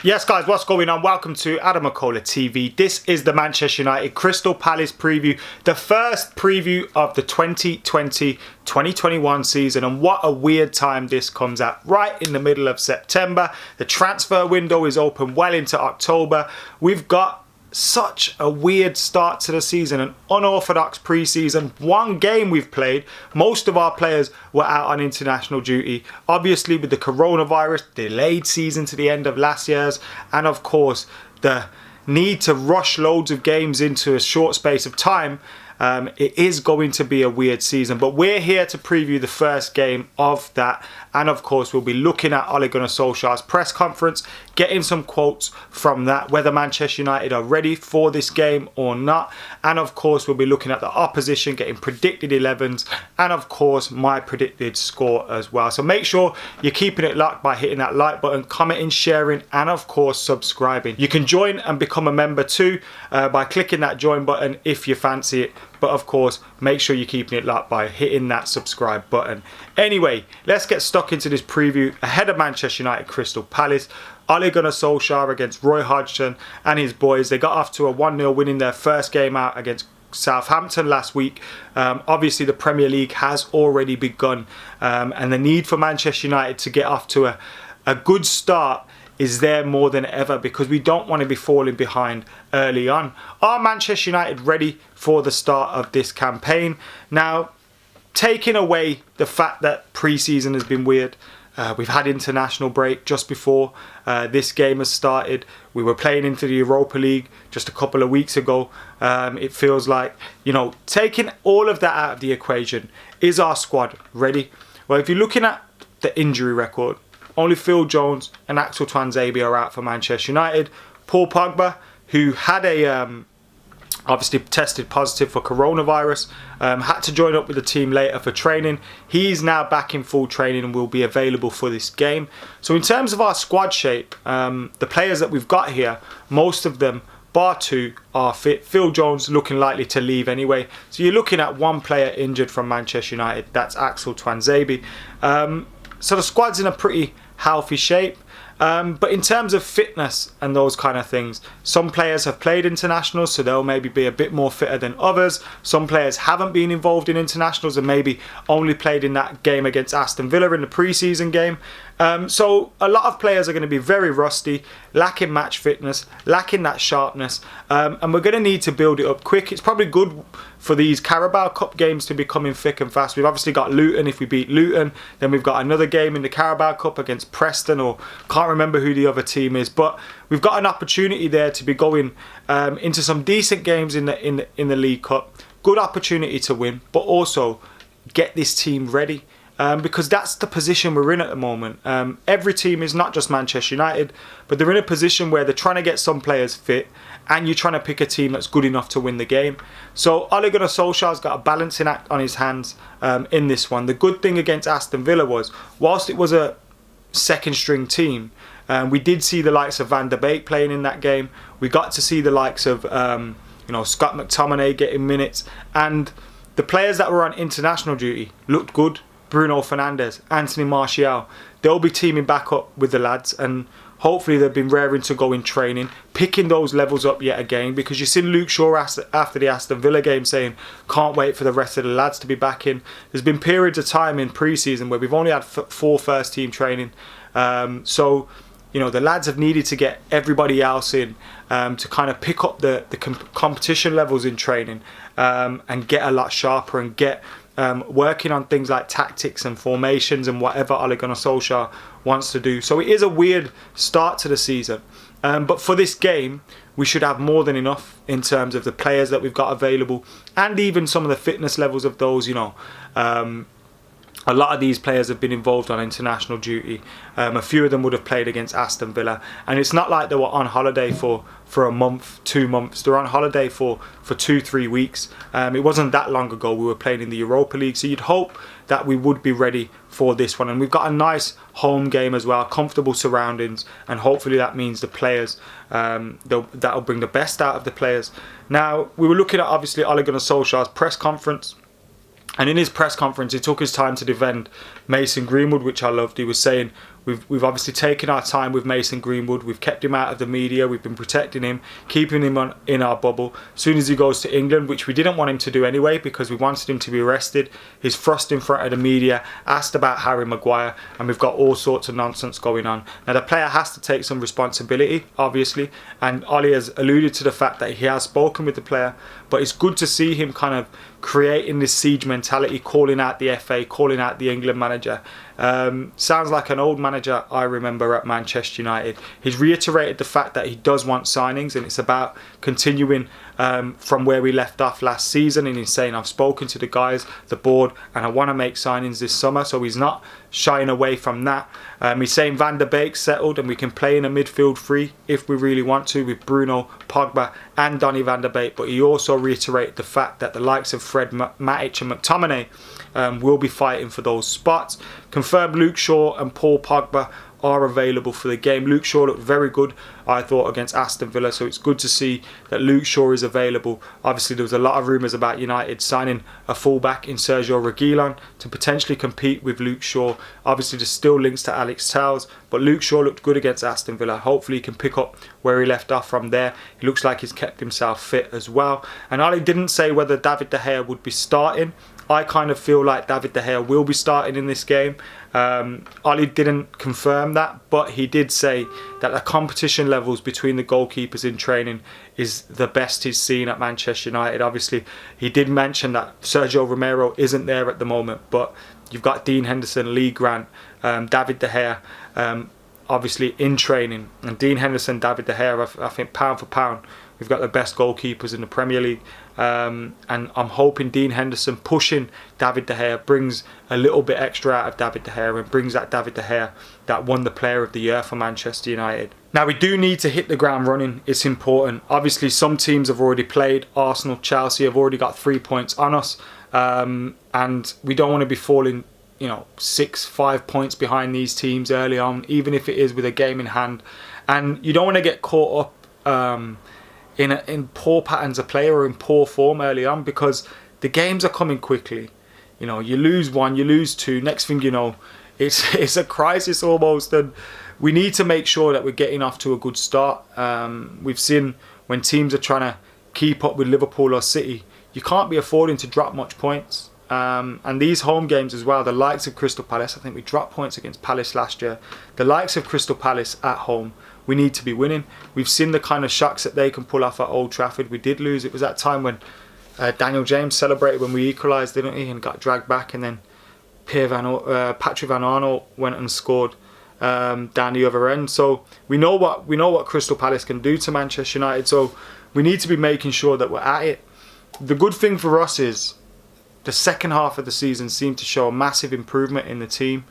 Yes guys, what's going on? Welcome to AdamMcKola TV. This is the Manchester United Crystal Palace preview, the first preview of the 2020-2021 season, and what a weird time this comes at, right in the middle of September. The transfer window is open well into October. We've got such a weird start to the season, an unorthodox pre-season. One game we've played. Most of our players were out on international duty, obviously with the coronavirus, delayed season to the end of last year's, and of course the need to rush loads of games into a short space of time. It is going to be a weird season, but we're here to preview the first game of that, and of course we'll be looking at Ole Gunnar Solskjaer's press conference, getting some quotes from that, whether Manchester United are ready for this game or not, and of course we'll be looking at the opposition, getting predicted 11s, and of course my predicted score as well. So make sure you're keeping it locked by hitting that like button, commenting, sharing, and of course subscribing. You can join and become a member too by clicking that join button if you fancy it. But of course, make sure you're keeping it locked by hitting that subscribe button. Anyway, let's get stuck into this preview ahead of Manchester United Crystal Palace. Ole Gunnar Solskjaer against Roy Hodgson and his boys. They got off to a 1-0 win in their first game out against Southampton last week. Obviously, the Premier League has already begun, and the need for Manchester United to get off to a good start is there more than ever, because we don't want to be falling behind early on. Are Manchester United ready for the start of this campaign? Now, taking away the fact that pre-season has been weird, we've had international break just before this game has started. We were playing into the Europa League just a couple of weeks ago. It feels like, taking all of that out of the equation, is our squad ready? Well, if you're looking at the injury record, only Phil Jones and Axel Tuanzebe are out for Manchester United. Paul Pogba, who had obviously tested positive for coronavirus, had to join up with the team later for training. He's now back in full training and will be available for this game. So in terms of our squad shape, the players that we've got here, most of them, bar two, are fit. Phil Jones looking likely to leave anyway. So you're looking at one player injured from Manchester United. That's Axel Tuanzebe. So the squad's in a pretty healthy shape. But in terms of fitness and those kind of things, some players have played internationals, so they'll maybe be a bit more fitter than others. Some players haven't been involved in internationals and maybe only played in that game against Aston Villa in the pre-season game. So a lot of players are going to be very rusty, lacking match fitness, lacking that sharpness, and we're going to need to build it up quick. It's probably good for these Carabao Cup games to be coming thick and fast. We've obviously got Luton. If we beat Luton, then we've got another game in the Carabao Cup against Preston, or can't remember who the other team is, but we've got an opportunity there to be going into some decent games in the League Cup. Good opportunity to win, but also get this team ready. Because that's the position we're in at the moment. Every team is not just Manchester United, but they're in a position where they're trying to get some players fit, and you're trying to pick a team that's good enough to win the game. So Ole Gunnar Solskjaer's got a balancing act on his hands in this one. The good thing against Aston Villa was, whilst it was a second string team, we did see the likes of Van der Beek playing in that game. We got to see the likes of Scott McTominay getting minutes, and the players that were on international duty looked good. Bruno Fernandes, Anthony Martial, they'll be teaming back up with the lads, and hopefully they've been raring to go in training, picking those levels up yet again, because you've seen Luke Shaw after the Aston Villa game saying, can't wait for the rest of the lads to be back in. There's been periods of time in pre-season where we've only had 4 first team training. So the lads have needed to get everybody else in to kind of pick up the competition levels in training, and get a lot sharper and get working on things like tactics and formations and whatever Ole Gunnar Solskjaer wants to do. So it is a weird start to the season, but for this game we should have more than enough in terms of the players that we've got available, and even some of the fitness levels of those. A lot of these players have been involved on international duty. A few of them would have played against Aston Villa, and it's not like they were on holiday for a month, 2 months. They're on holiday for 2-3 weeks. It wasn't that long ago we were playing in the Europa League, so you'd hope that we would be ready for this one. And we've got a nice home game as well, comfortable surroundings, and hopefully that means the players, that'll bring the best out of the players. Now, we were looking at obviously Ole Gunnar Solskjaer's press conference. And in his press conference, he took his time to defend Mason Greenwood, which I loved. He was saying, We've obviously taken our time with Mason Greenwood. We've kept him out of the media. We've been protecting him, keeping him in our bubble. As soon as he goes to England, which we didn't want him to do anyway because we wanted him to be arrested, he's thrust in front of the media, asked about Harry Maguire, and we've got all sorts of nonsense going on. Now, the player has to take some responsibility, obviously, and Ole has alluded to the fact that he has spoken with the player, but it's good to see him kind of creating this siege mentality, calling out the FA, calling out the England manager. Sounds like an old manager I remember at Manchester United. He's reiterated the fact that he does want signings, and it's about continuing from where we left off last season, and he's saying, I've spoken to the guys, the board, and I want to make signings this summer. So he's not shying away from that. He's saying Van der Beek's settled and we can play in a midfield three if we really want to, with Bruno, Pogba and Donny van der Beek. But he also reiterated the fact that the likes of Fred, Matic and McTominay will be fighting for those spots. Confirmed Luke Shaw and Paul Pogba are available for the game. Luke Shaw looked very good, I thought, against Aston Villa, so it's good to see that Luke Shaw is available. Obviously, there was a lot of rumours about United signing a fullback in Sergio Reguilon to potentially compete with Luke Shaw. Obviously, there's still links to Alex Telles, but Luke Shaw looked good against Aston Villa. Hopefully, he can pick up where he left off from there. He looks like he's kept himself fit as well. And Ole didn't say whether David De Gea would be starting. I kind of feel like David De Gea will be starting in this game. Ole didn't confirm that, but he did say that the competition levels between the goalkeepers in training is the best he's seen at Manchester United. Obviously, he did mention that Sergio Romero isn't there at the moment, but you've got Dean Henderson, Lee Grant, David De Gea, obviously in training. And Dean Henderson, David De Gea, I think pound for pound, we've got the best goalkeepers in the Premier League. And I'm hoping Dean Henderson pushing David De Gea brings a little bit extra out of David De Gea and brings that David De Gea that won the Player of the Year for Manchester United. Now, we do need to hit the ground running. It's important. Obviously, some teams have already played. Arsenal, Chelsea have already got 3 points on us. And we don't want to be falling 6-5 points behind these teams early on, even if it is with a game in hand. And you don't want to get caught up in poor patterns of play or in poor form early on, because the games are coming quickly. You lose one, you lose two, next thing you know, it's a crisis almost, and we need to make sure that we're getting off to a good start. We've seen when teams are trying to keep up with Liverpool or City, you can't be affording to drop much points. And these home games as well, the likes of Crystal Palace, I think we dropped points against Palace last year, the likes of Crystal Palace at home, we need to be winning. We've seen the kind of shocks that they can pull off at Old Trafford. We did lose. It was that time when Daniel James celebrated when we equalised, didn't he, and got dragged back, and then Patrick Van Arnold went and scored down the other end. So we know what Crystal Palace can do to Manchester United. So we need to be making sure that we're at it. The good thing for us is the second half of the season seemed to show a massive improvement in the team.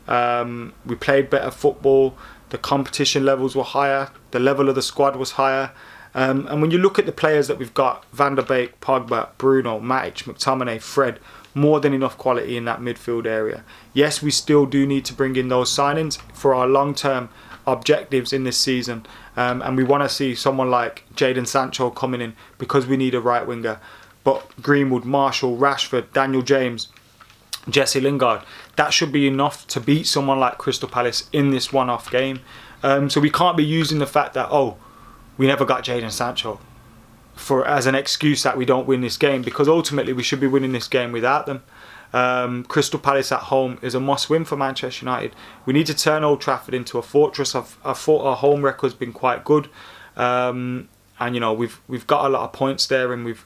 We played better football. The competition levels were higher. The level of the squad was higher. And when you look at the players that we've got, Van der Beek, Pogba, Bruno, Matic, McTominay, Fred, more than enough quality in that midfield area. Yes, we still do need to bring in those signings for our long-term objectives in this season. And we want to see someone like Jadon Sancho coming in because we need a right winger. But Greenwood, Marshall, Rashford, Daniel James, Jesse Lingard, that should be enough to beat someone like Crystal Palace in this one-off game. So we can't be using the fact that, we never got Jadon Sancho as an excuse that we don't win this game, because ultimately we should be winning this game without them. Crystal Palace at home is a must-win for Manchester United. We need to turn Old Trafford into a fortress. I thought our home record's been quite good, and we've got a lot of points there, and we've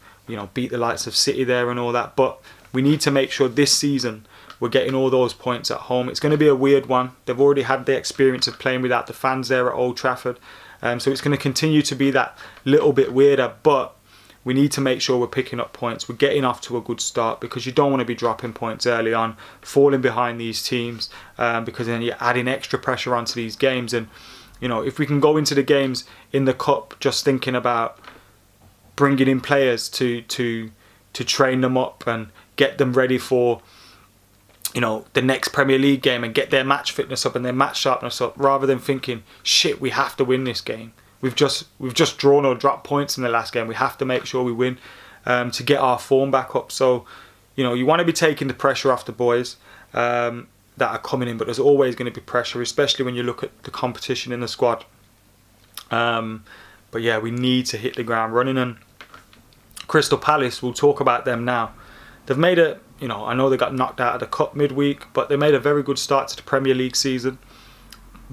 beat the likes of City there and all that. But we need to make sure this season we're getting all those points at home. It's going to be a weird one. They've already had the experience of playing without the fans there at Old Trafford. So it's going to continue to be that little bit weirder, but we need to make sure we're picking up points. We're getting off to a good start, because you don't want to be dropping points early on, falling behind these teams, because then you're adding extra pressure onto these games. And if we can go into the games in the cup just thinking about bringing in players to train them up and get them ready for the next Premier League game and get their match fitness up and their match sharpness up, rather than thinking, shit, we have to win this game. We've just drawn or dropped points in the last game. We have to make sure we win to get our form back up. So, you want to be taking the pressure off the boys. And that are coming in, but there's always going to be pressure, especially when you look at the competition in the squad. But yeah, we need to hit the ground running. And Crystal Palace, we'll talk about them now. They've made a, I know they got knocked out of the cup midweek, but they made a very good start to the Premier League season,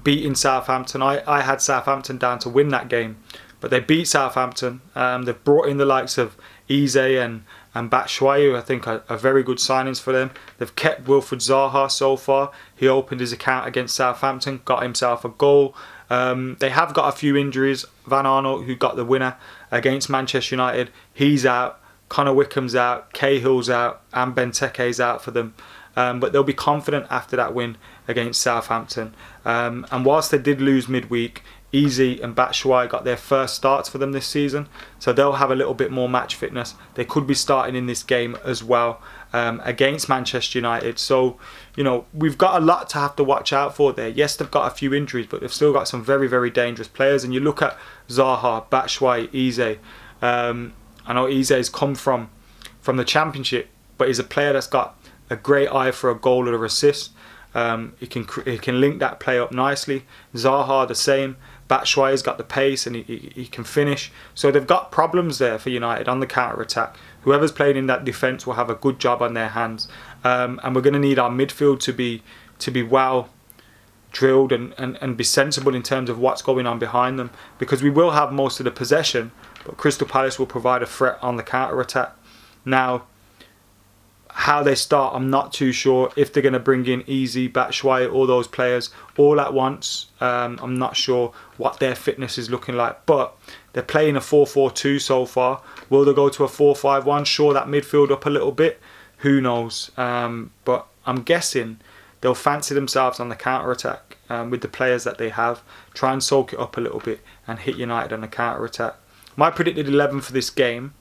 beating Southampton. I had Southampton down to win that game, but they beat Southampton. They've brought in the likes of Eze and Batshuayi, who I think are very good signings for them. They've kept Wilfried Zaha so far. He opened his account against Southampton, got himself a goal. They have got a few injuries. Van Arnold, who got the winner against Manchester United, he's out. Connor Wickham's out. Cahill's out. And Benteke's out for them. But they'll be confident after that win against Southampton. And whilst they did lose midweek, Eze and Batshuayi got their first starts for them this season, so they'll have a little bit more match fitness. They could be starting in this game as well against Manchester United. So, we've got a lot to have to watch out for there. Yes, they've got a few injuries, but they've still got some very, very dangerous players. And you look at Zaha, Batshuayi, Eze. I know Eze's come from the Championship, but he's a player that's got a great eye for a goal or an assist. He can link that play up nicely. Zaha the same. Batshuayi's got the pace and he can finish. So they've got problems there for United on the counter-attack. Whoever's playing in that defence will have a good job on their hands. And we're going to need our midfield to be well drilled and be sensible in terms of what's going on behind them, because we will have most of the possession, but Crystal Palace will provide a threat on the counter-attack. Now, how they start, I'm not too sure. If they're going to bring in Eze, Batshuayi, all those players all at once, I'm not sure what their fitness is looking like. But they're playing a 4-4-2 so far. Will they go to a 4-5-1? Shore that midfield up a little bit? Who knows? But I'm guessing they'll fancy themselves on the counter-attack with the players that they have. Try and soak it up a little bit and hit United on the counter-attack. My predicted 11 for this game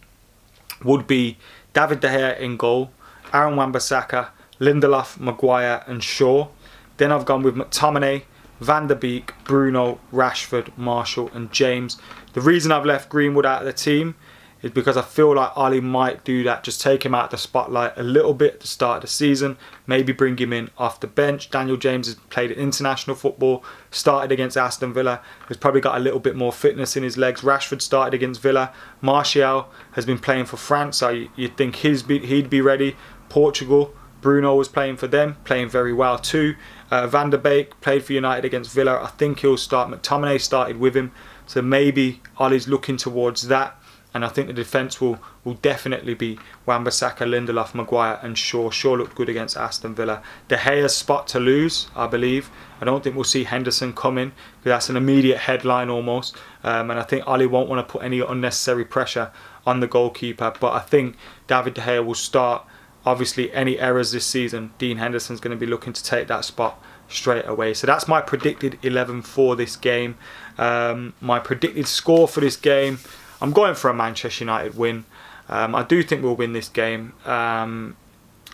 would be David De Gea in goal, Aaron Wan-Bissaka, Lindelof, Maguire and Shaw. Then I've gone with McTominay, Van der Beek, Bruno, Rashford, Marshall and James. The reason I've left Greenwood out of the team is because I feel like Ole might do that, just take him out of the spotlight a little bit at the start of the season, maybe bring him in off the bench. Daniel James has played international football, started against Aston Villa, has probably got a little bit more fitness in his legs. Rashford started against Villa. Martial has been playing for France, so you'd think he'd be ready. Portugal, Bruno was playing for them, playing very well too. Van der Beek played for United against Villa. I think he'll start. McTominay started with him, so maybe Ole's looking towards that. And I think the defence will definitely be Wan-Bissaka, Lindelof, Maguire and Shaw. Shaw looked good against Aston Villa. De Gea's spot to lose, I believe. I don't think we'll see Henderson come in, because that's an immediate headline almost. And I think Ole won't want to put any unnecessary pressure on the goalkeeper. But I think David De Gea will start. Obviously, any errors this season, Dean Henderson's going to be looking to take that spot straight away. So that's my predicted 11 for this game. My predicted score for this game, I'm going for a Manchester United win. I do think we'll win this game. I'm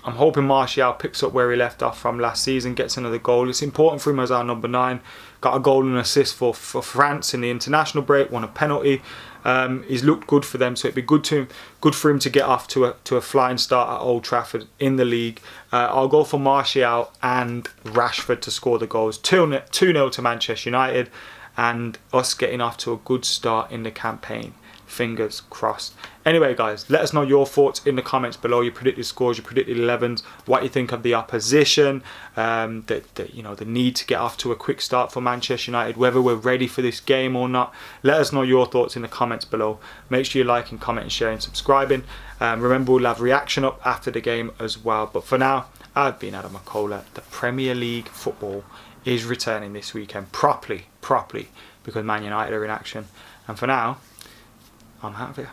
hoping Martial picks up where he left off from last season, gets another goal. It's important for him as our number 9. Got a goal and assist for France in the international break, won a penalty. He's looked good for them, so it'd be good for him to get off to a flying start at Old Trafford in the league. I'll go for Martial and Rashford to score the goals. 2-0 to Manchester United, and us getting off to a good start in the campaign. Fingers crossed. Anyway, guys, let us know your thoughts in the comments below. Your predicted scores, your predicted 11s, what you think of the opposition, the need to get off to a quick start for Manchester United, whether we're ready for this game or not. Let us know your thoughts in the comments below. Make sure you like and comment and share and subscribing. Remember, we'll have reaction up after the game as well. But for now, I've been AdamMcKola. The Premier League football is returning this weekend properly, because Man United are in action. And for now, I'm out of here.